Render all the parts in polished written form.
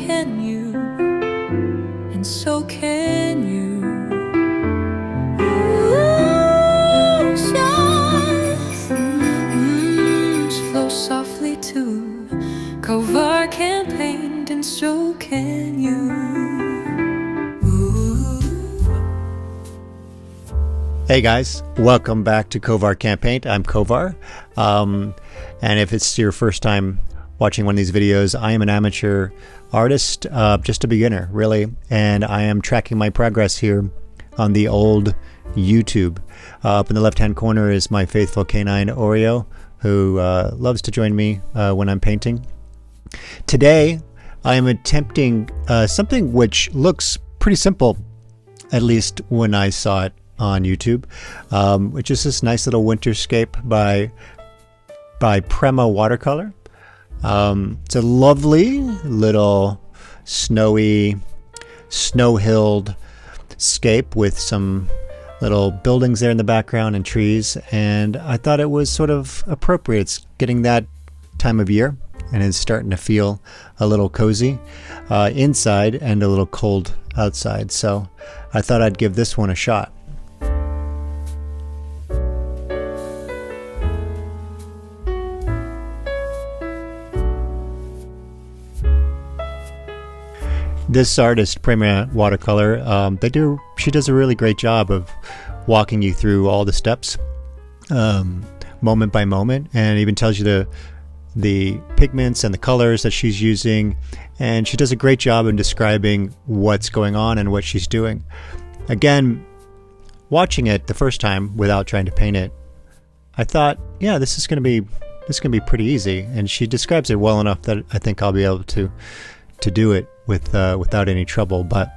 can you, and so can you. Oceans flow softly too. Kovar Campaign, and so can you. Hey guys, welcome back to Kovar Campaign. I'm Kovar, and if it's your first time watching one of these videos, I am an amateur artist, just a beginner really, and I am tracking my progress here on the old YouTube. Up in the left hand corner is my faithful canine Oreo, who loves to join me when I'm painting. Today I am attempting something which looks pretty simple, at least when I saw it on YouTube, which is this nice little winterscape by Prema Watercolor. It's a lovely little snowy, snow-hilled scape with some little buildings there in the background and trees, and I thought it was sort of appropriate. It's getting that time of year and it's starting to feel a little cozy inside and a little cold outside, so I thought I'd give this one a shot. This artist, Prema Watercolor, she does a really great job of walking you through all the steps, moment by moment, and even tells you the pigments and the colors that she's using, and she does a great job in describing what's going on and what she's doing. Again, watching it the first time without trying to paint it, I thought, yeah, this is gonna be pretty easy, and she describes it well enough that I think I'll be able to do it without any trouble. But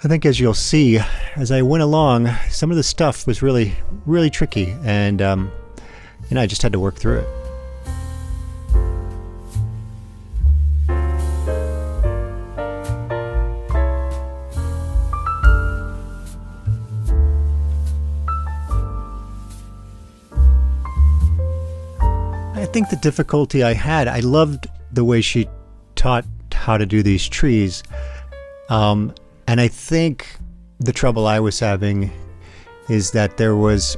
I think, as you'll see as I went along, some of the stuff was really tricky, and I just had to work through it. I think the difficulty I loved the way she taught how to do these trees, and I think the trouble I was having is that there was,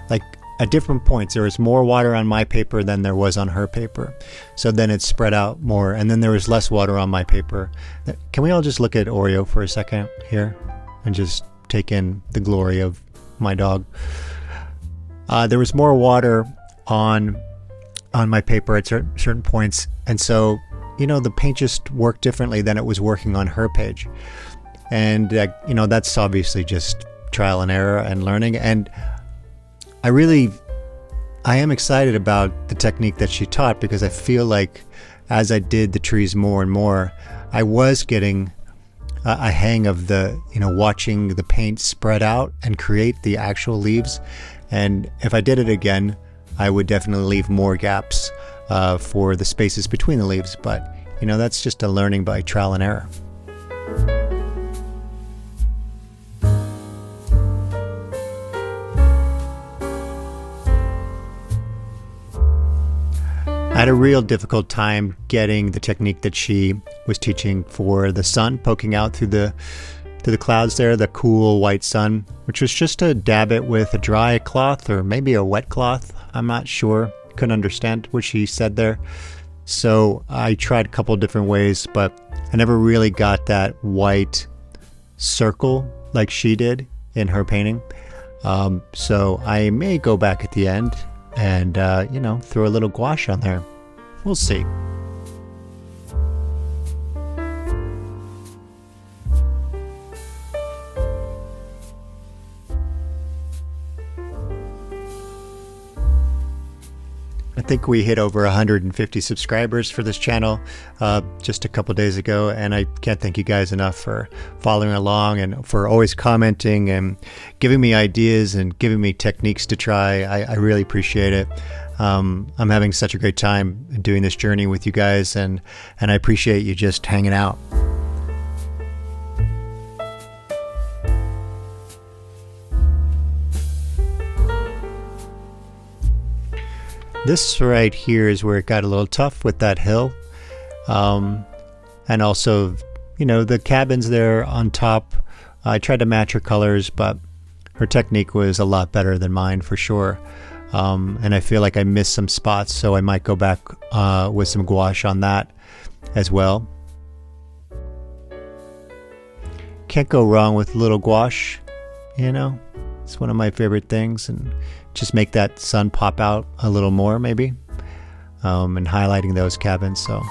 like, at different points there was more water on my paper than there was on her paper, so then it spread out more, and then there was less water on my paper. Can we all just look at Oreo for a second here and just take in the glory of my dog? There was more water on my paper at certain points, and so the paint just worked differently than it was working on her page. And that's obviously just trial and error and learning, and I am excited about the technique that she taught, because I feel like as I did the trees more and more, I was getting a hang of watching the paint spread out and create the actual leaves. And if I did it again, I would definitely leave more gaps for the spaces between the leaves, but that's just a learning by trial and error. I had a real difficult time getting the technique that she was teaching for the sun poking out through the clouds there, the cool white sun, which was just to dab it with a dry cloth or maybe a wet cloth. I'm not sure. Couldn't understand what she said there. So I tried a couple different ways, but I never really got that white circle like she did in her painting. So I may go back at the end and, throw a little gouache on there. We'll see. I think we hit over 150 subscribers for this channel just a couple days ago, and I can't thank you guys enough for following along and for always commenting and giving me ideas and giving me techniques to try. I really appreciate it. I'm having such a great time doing this journey with you guys, and I appreciate you just hanging out. This right here is where it got a little tough with that hill. And also, the cabins there on top. I tried to match her colors, but her technique was a lot better than mine for sure. And I feel like I missed some spots, so I might go back with some gouache on that as well. Can't go wrong with a little gouache, It's one of my favorite things, and just make that sun pop out a little more maybe, and highlighting those cabins. So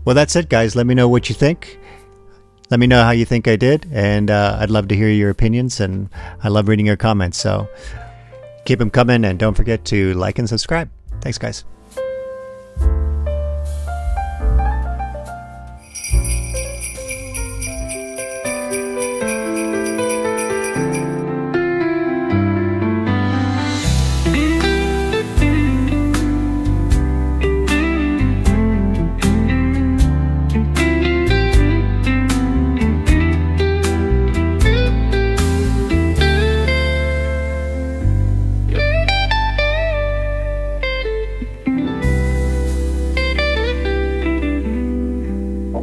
well, that's it, guys. Let me know what you think. Let me know how you think I did, and I'd love to hear your opinions, and I love reading your comments. So keep them coming, and don't forget to like and subscribe. Thanks, guys.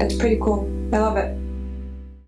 It's pretty cool. I love it.